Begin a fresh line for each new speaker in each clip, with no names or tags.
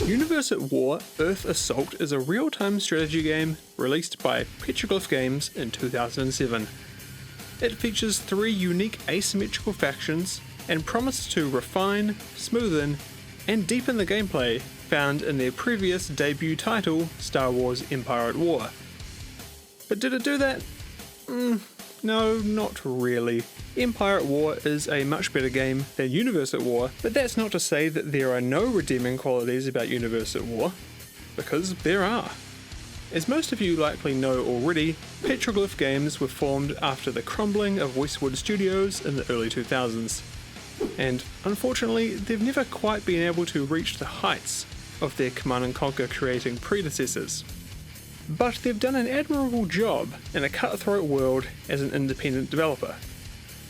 Universe at War Earth Assault is a real-time strategy game released by Petroglyph Games in 2007. It features 3 unique asymmetrical factions and promises to refine, smoothen, and deepen the gameplay found in their previous debut title, Star Wars Empire at War. But did it do that? No, not really. Empire at War is a much better game than Universe at War, but that's not to say that there are no redeeming qualities about Universe at War, because there are. As most of you likely know already, Petroglyph Games were formed after the crumbling of Westwood Studios in the early 2000s, and unfortunately they've never quite been able to reach the heights of their Command & Conquer creating predecessors. But they've done an admirable job in a cutthroat world as an independent developer.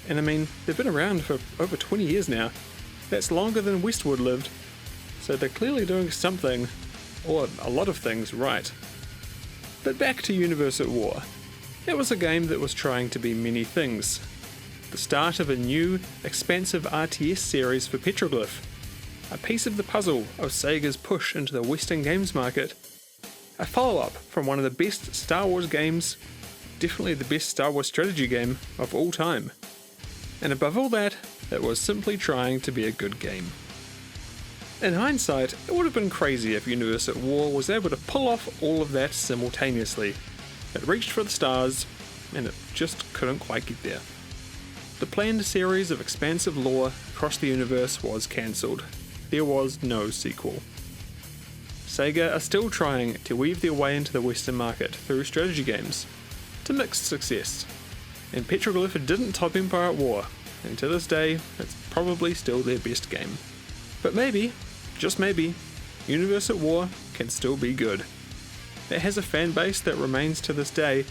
And I mean, they've been around for over 20 years now. That's longer than Westwood lived. So they're clearly doing something, or a lot of things, right. But back to Universe at War. It was a game that was trying to be many things. The start of a new, expansive RTS series for Petroglyph. A piece of the puzzle of Sega's push into the Western games market. A follow-up from one of the best Star Wars games, definitely the best Star Wars strategy game of all time. And above all that, it was simply trying to be a good game. In hindsight, it would have been crazy if Universe at War was able to pull off all of that simultaneously. It reached for the stars, and it just couldn't quite get there. The planned series of expansive lore across the universe was cancelled. There was no sequel. Sega are still trying to weave their way into the Western market through strategy games, to mixed success. And Petroglyph didn't top Empire at War, and to this day, it's probably still their best game. But maybe, just maybe, Universe at War can still be good. It has a fan base that remains to this day,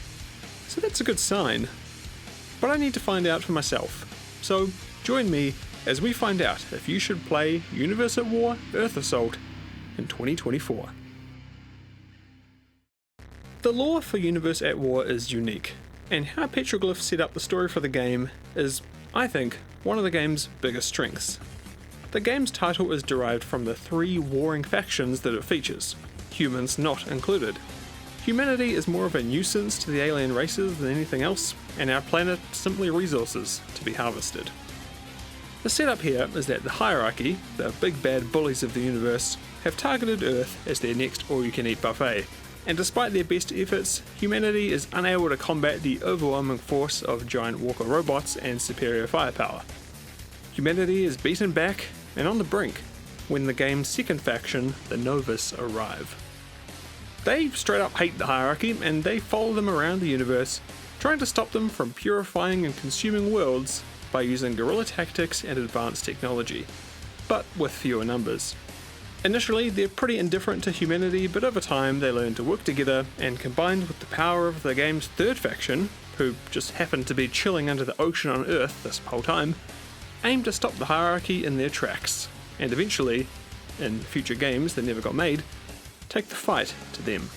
so that's a good sign. But I need to find out for myself. So join me as we find out if you should play Universe at War Earth Assault in 2024. The lore for Universe at War is unique, and how Petroglyph set up the story for the game is, I think, one of the game's biggest strengths. The game's title is derived from the 3 warring factions that it features, humans not included. Humanity is more of a nuisance to the alien races than anything else, and our planet simply resources to be harvested. The setup here is that the hierarchy, the big bad bullies of the universe, have targeted Earth as their next all-you-can-eat buffet, and despite their best efforts, humanity is unable to combat the overwhelming force of giant walker robots and superior firepower. Humanity is beaten back and on the brink when the game's second faction, the Novus, arrive. They straight up hate the hierarchy, and they follow them around the universe, trying to stop them from purifying and consuming worlds by using guerrilla tactics and advanced technology, but with fewer numbers. Initially, they're pretty indifferent to humanity, but over time they learn to work together, and combined with the power of the game's third faction, who just happen to be chilling under the ocean on Earth this whole time, aim to stop the hierarchy in their tracks, and eventually, in future games that never got made, take the fight to them.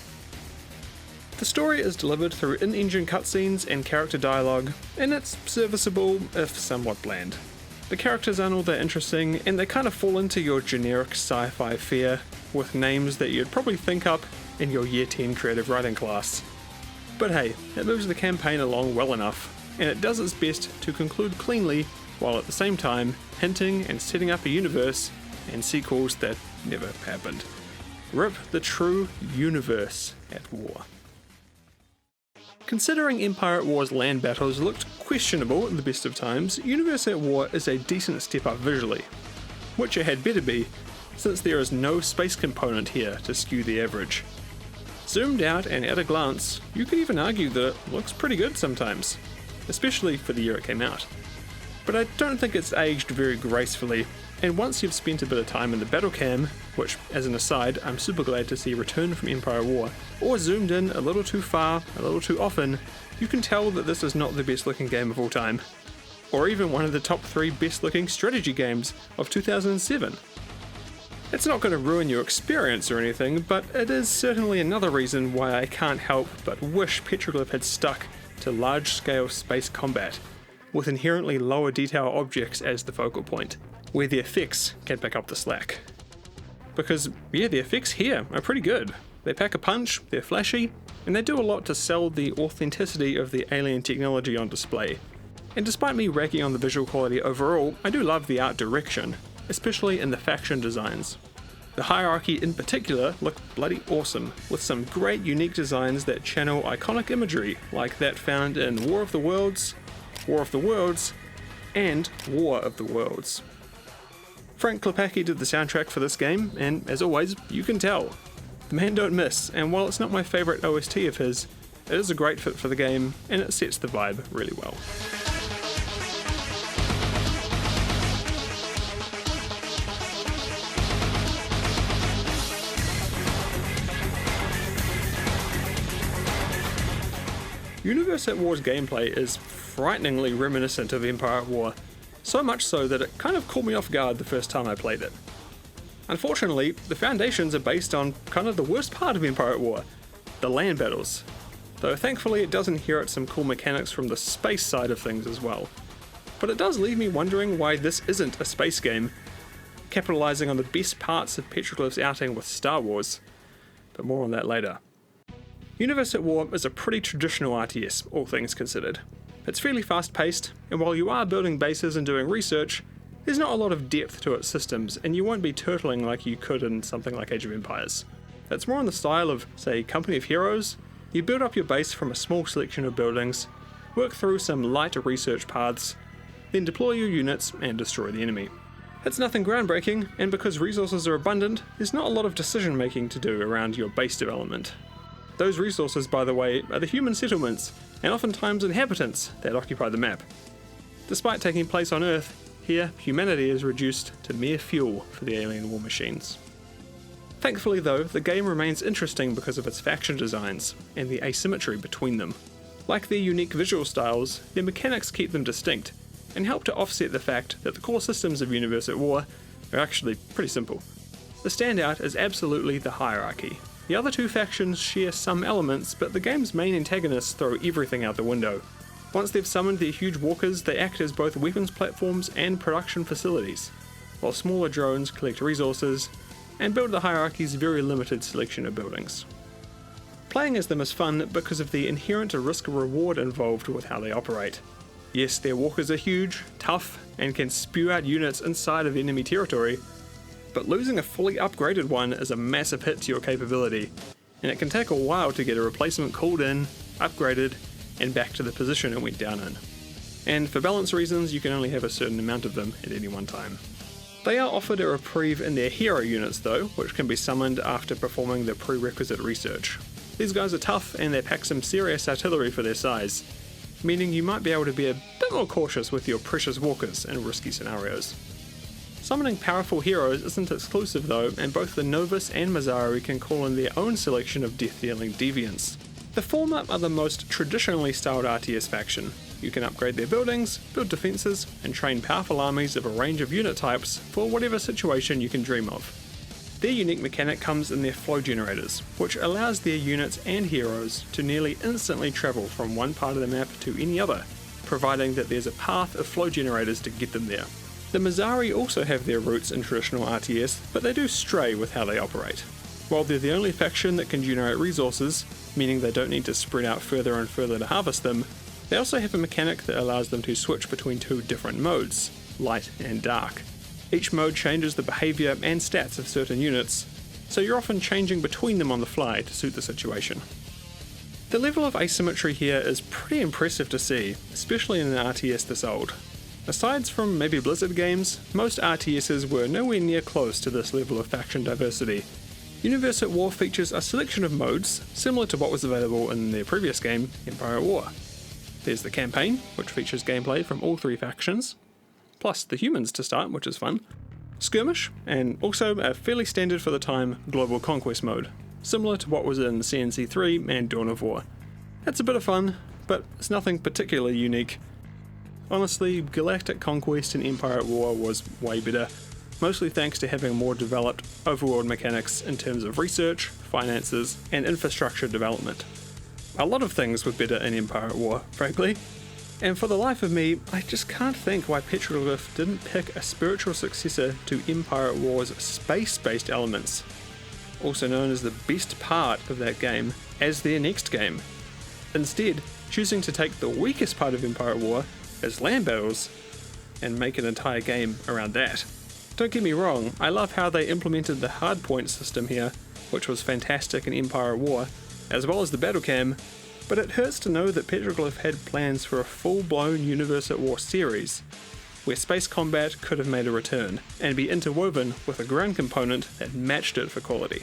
The story is delivered through in-engine cutscenes and character dialogue, and it's serviceable if somewhat bland. The characters aren't all that interesting, and they kind of fall into your generic sci-fi fare, with names that you'd probably think up in your Year 10 creative writing class. But hey, it moves the campaign along well enough, and it does its best to conclude cleanly, while at the same time hinting and setting up a universe and sequels that never happened. Rip the true Universe at War. Considering Empire at War's land battles looked questionable at the best of times, Universe at War is a decent step up visually, which it had better be, since there is no space component here to skew the average. Zoomed out and at a glance, you could even argue that it looks pretty good sometimes, especially for the year it came out. But I don't think it's aged very gracefully, and once you've spent a bit of time in the battle cam, which, as an aside, I'm super glad to see return from Empire at War, or zoomed in a little too far, a little too often, you can tell that this is not the best looking game of all time, or even one of the top 3 best looking strategy games of 2007. It's not going to ruin your experience or anything, but it is certainly another reason why I can't help but wish Petroglyph had stuck to large-scale space combat, with inherently lower detail objects as the focal point, where the effects can pick up the slack. because, yeah, the effects here are pretty good. They pack a punch, they're flashy, and they do a lot to sell the authenticity of the alien technology on display. And despite me ragging on the visual quality overall, I do love the art direction, especially in the faction designs. The hierarchy in particular look bloody awesome, with some great unique designs that channel iconic imagery like that found in War of the Worlds, and War of the Worlds. Frank Klepacki did the soundtrack for this game, and as always, you can tell. The man don't miss, and while it's not my favourite OST of his, it is a great fit for the game, and it sets the vibe really well. Universe at War's gameplay is frighteningly reminiscent of Empire at War, so much so that it kind of caught me off guard the first time I played it. Unfortunately, the foundations are based on kind of the worst part of Empire at War, the land battles, though thankfully it does inherit some cool mechanics from the space side of things as well. But it does leave me wondering why this isn't a space game, capitalising on the best parts of Petroglyph's outing with Star Wars, but more on that later. Universe at War is a pretty traditional RTS, all things considered. It's fairly fast-paced, and while you are building bases and doing research, there's not a lot of depth to its systems, and you won't be turtling like you could in something like Age of Empires. It's more in the style of, say, Company of Heroes. You build up your base from a small selection of buildings, work through some light research paths, then deploy your units and destroy the enemy. It's nothing groundbreaking, and because resources are abundant, there's not a lot of decision making to do around your base development. Those resources, by the way, are the human settlements, and oftentimes inhabitants, that occupy the map. Despite taking place on Earth, here humanity is reduced to mere fuel for the alien war machines. Thankfully though, the game remains interesting because of its faction designs, and the asymmetry between them. Like their unique visual styles, their mechanics keep them distinct, and help to offset the fact that the core systems of Universe at War are actually pretty simple. The standout is absolutely the hierarchy. The other two factions share some elements, but the game's main antagonists throw everything out the window. Once they've summoned their huge walkers, they act as both weapons platforms and production facilities, while smaller drones collect resources and build the hierarchy's very limited selection of buildings. Playing as them is fun because of the inherent risk-reward involved with how they operate. Yes, their walkers are huge, tough, and can spew out units inside of enemy territory, but losing a fully upgraded one is a massive hit to your capability, and it can take a while to get a replacement called in, upgraded, and back to the position it went down in. And for balance reasons, you can only have a certain amount of them at any one time. They are offered a reprieve in their hero units though, which can be summoned after performing the prerequisite research. These guys are tough and they pack some serious artillery for their size, meaning you might be able to be a bit more cautious with your precious walkers in risky scenarios. Summoning powerful heroes isn't exclusive though, and both the Novus and Mazzari can call in their own selection of death-dealing deviants. The former are the most traditionally styled RTS faction. You can upgrade their buildings, build defences, and train powerful armies of a range of unit types for whatever situation you can dream of. Their unique mechanic comes in their flow generators, which allows their units and heroes to nearly instantly travel from one part of the map to any other, providing that there's a path of flow generators to get them there. The Mazzari also have their roots in traditional RTS, but they do stray with how they operate. While they're the only faction that can generate resources, meaning they don't need to spread out further and further to harvest them, they also have a mechanic that allows them to switch between two different modes, light and dark. Each mode changes the behaviour and stats of certain units, so you're often changing between them on the fly to suit the situation. The level of asymmetry here is pretty impressive to see, especially in an RTS this old. Aside from maybe Blizzard games, most RTSs were nowhere near close to this level of faction diversity. Universe at War features a selection of modes, similar to what was available in their previous game, Empire at War. There's the campaign, which features gameplay from all three factions, plus the humans to start, which is fun. Skirmish, and also a fairly standard for the time Global Conquest mode, similar to what was in CNC3 and Dawn of War. It's a bit of fun, but it's nothing particularly unique. Honestly, Galactic Conquest and Empire at War was way better, mostly thanks to having more developed overworld mechanics in terms of research, finances, and infrastructure development. A lot of things were better in Empire at War, frankly. And for the life of me, I just can't think why Petroglyph didn't pick a spiritual successor to Empire at War's space-based elements, also known as the best part of that game, as their next game. Instead, choosing to take the weakest part of Empire at War, as land battles, and make an entire game around that. Don't get me wrong, I love how they implemented the hardpoint system here, which was fantastic in Empire at War, as well as the battle cam, but it hurts to know that Petroglyph had plans for a full-blown Universe at War series, where space combat could have made a return, and be interwoven with a ground component that matched it for quality.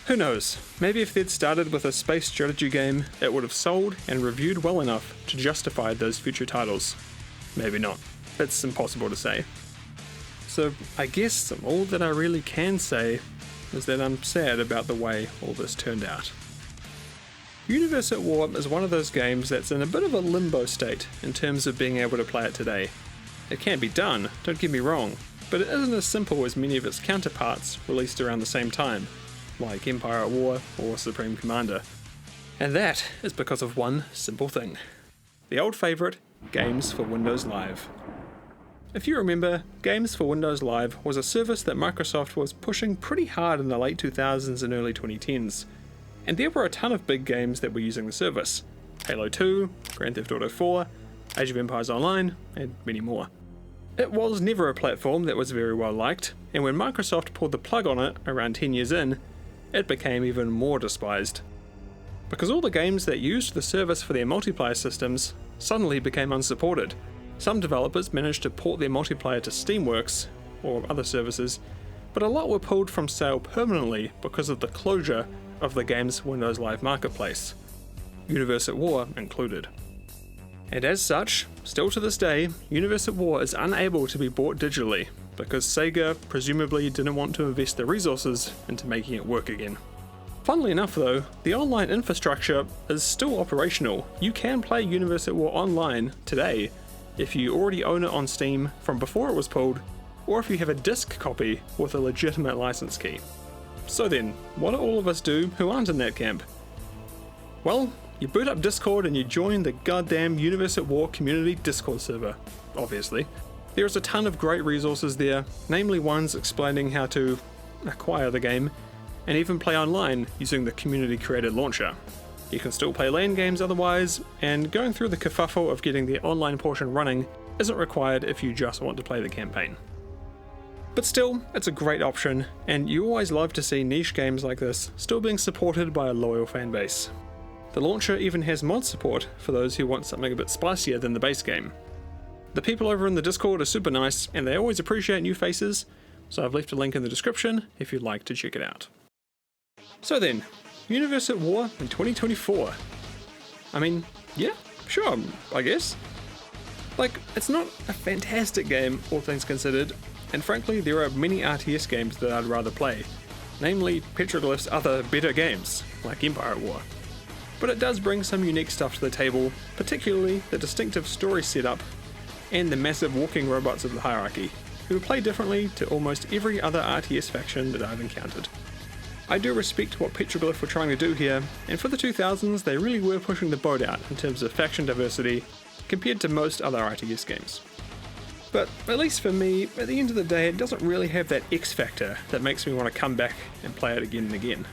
Who knows, maybe if they'd started with a space strategy game, it would have sold and reviewed well enough to justify those future titles. Maybe not, it's impossible to say. So I guess all that I really can say is that I'm sad about the way all this turned out. Universe at War is one of those games that's in a bit of a limbo state in terms of being able to play it today. It can be done, don't get me wrong, but it isn't as simple as many of its counterparts released around the same time, like Empire at War or Supreme Commander. And that is because of one simple thing. The old favourite, Games for Windows Live. If you remember, Games for Windows Live was a service that Microsoft was pushing pretty hard in the late 2000s and early 2010s. And there were a ton of big games that were using the service. Halo 2, Grand Theft Auto 4, Age of Empires Online, and many more. It was never a platform that was very well liked, and when Microsoft pulled the plug on it around 10 years in, it became even more despised. Because all the games that used the service for their multiplayer systems suddenly became unsupported. Some developers managed to port their multiplayer to Steamworks, or other services, but a lot were pulled from sale permanently because of the closure of the game's Windows Live marketplace, Universe at War included. And as such, still to this day, Universe at War is unable to be bought digitally, because Sega presumably didn't want to invest the resources into making it work again. Funnily enough though, the online infrastructure is still operational. You can play Universe at War online today if you already own it on Steam from before it was pulled, or if you have a disc copy with a legitimate license key. So then, what do all of us do who aren't in that camp? Well, you boot up Discord and you join the goddamn Universe at War community Discord server, obviously. There's a ton of great resources there, namely ones explaining how to acquire the game, and even play online using the community created launcher. You can still play LAN games otherwise, and going through the kerfuffle of getting the online portion running isn't required if you just want to play the campaign. But still, it's a great option, and you always love to see niche games like this still being supported by a loyal fanbase. The launcher even has mod support for those who want something a bit spicier than the base game. The people over in the Discord are super nice, and they always appreciate new faces, so I've left a link in the description if you'd like to check it out. So then, Universe at War in 2024. I mean, yeah, sure, I guess. Like, it's not a fantastic game, all things considered, and frankly there are many RTS games that I'd rather play, namely Petroglyph's other better games, like Empire at War. But it does bring some unique stuff to the table, particularly the distinctive story setup and the massive walking robots of the hierarchy, who play differently to almost every other RTS faction that I've encountered. I do respect what Petroglyph were trying to do here, and for the 2000s they really were pushing the boat out in terms of faction diversity compared to most other RTS games. But at least for me, at the end of the day, it doesn't really have that X factor that makes me want to come back and play it again and again.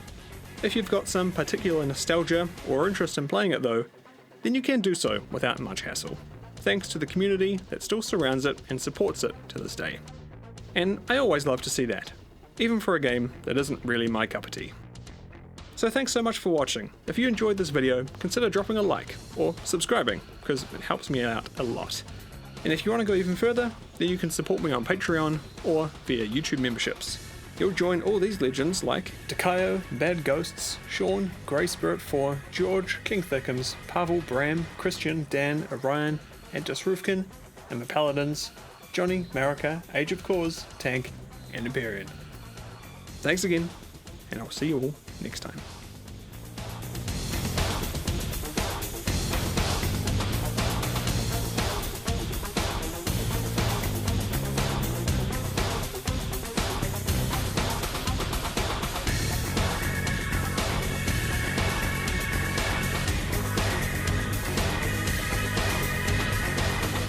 If you've got some particular nostalgia or interest in playing it though, then you can do so without much hassle, thanks to the community that still surrounds it and supports it to this day. And I always love to see that, even for a game that isn't really my cup of tea. So thanks so much for watching. If you enjoyed this video, consider dropping a like or subscribing, because it helps me out a lot. And if you want to go even further, then you can support me on Patreon or via YouTube memberships. You'll join all these legends like Takayo, Bad Ghosts, Sean, Grey Spirit 4, George, King Thickums, Pavel, Bram, Christian, Dan, Orion, Antis Rufkin, and the Paladins, Johnny, Marika, Age of Cause, Tank, and Empyrean. Thanks again, and I'll see you all next time.